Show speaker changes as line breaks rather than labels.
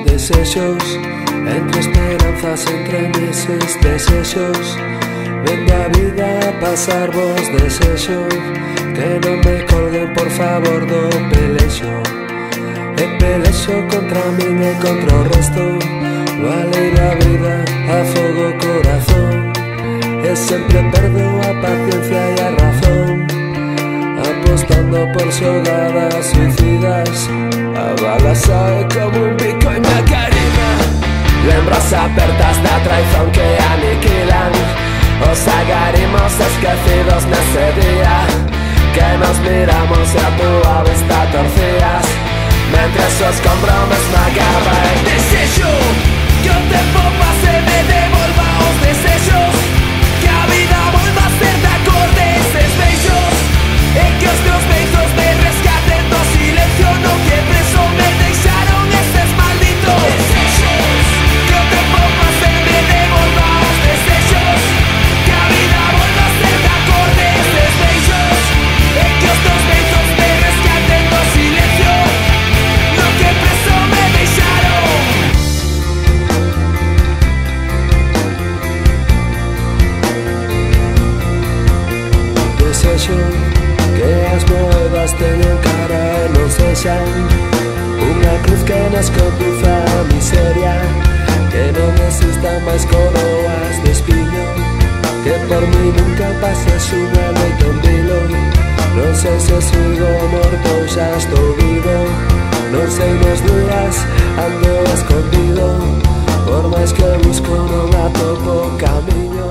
Desexos, entre esperanzas, entre meses, desexos. Vendo a vida pasar vos desexo, que non me colguen por favor do pelexo. E pelexo contra min e contra o resto, vale a vida, afogo o corazón. E sempre perdo a paciencia e a razón, apostando por xogadas suicidas. A bala sae como un bico en mi carina. Lembras apertas da traición que aniquilan os agarimos esquecidos nese día, que nos miramos e a túa vista torcías, mentres os compromes me acaba el desexo. Que o tempo pase me devolva os desexos, que a vida volva a ser da cor deses beixos, e que os teus beizos me rescaten do silencio no que preso me deixaron estes malditos desexos. Que o tempo pase me devolva os desexos, que a vida volva a ser da cor deses beixos, e que os teus beizos me rescaten do silencio no que preso me deixaron. Desexo que as moedas teñen cara e non sexan unha cruz que nos conduza a miseria, que non existan máis coroas de espiño, que por mí nunca pases unha noite en vilo. Non sei se sigo morto ou xa estou vivo, non sei nos días ando escondido, por máis que busco non atopo o camiño.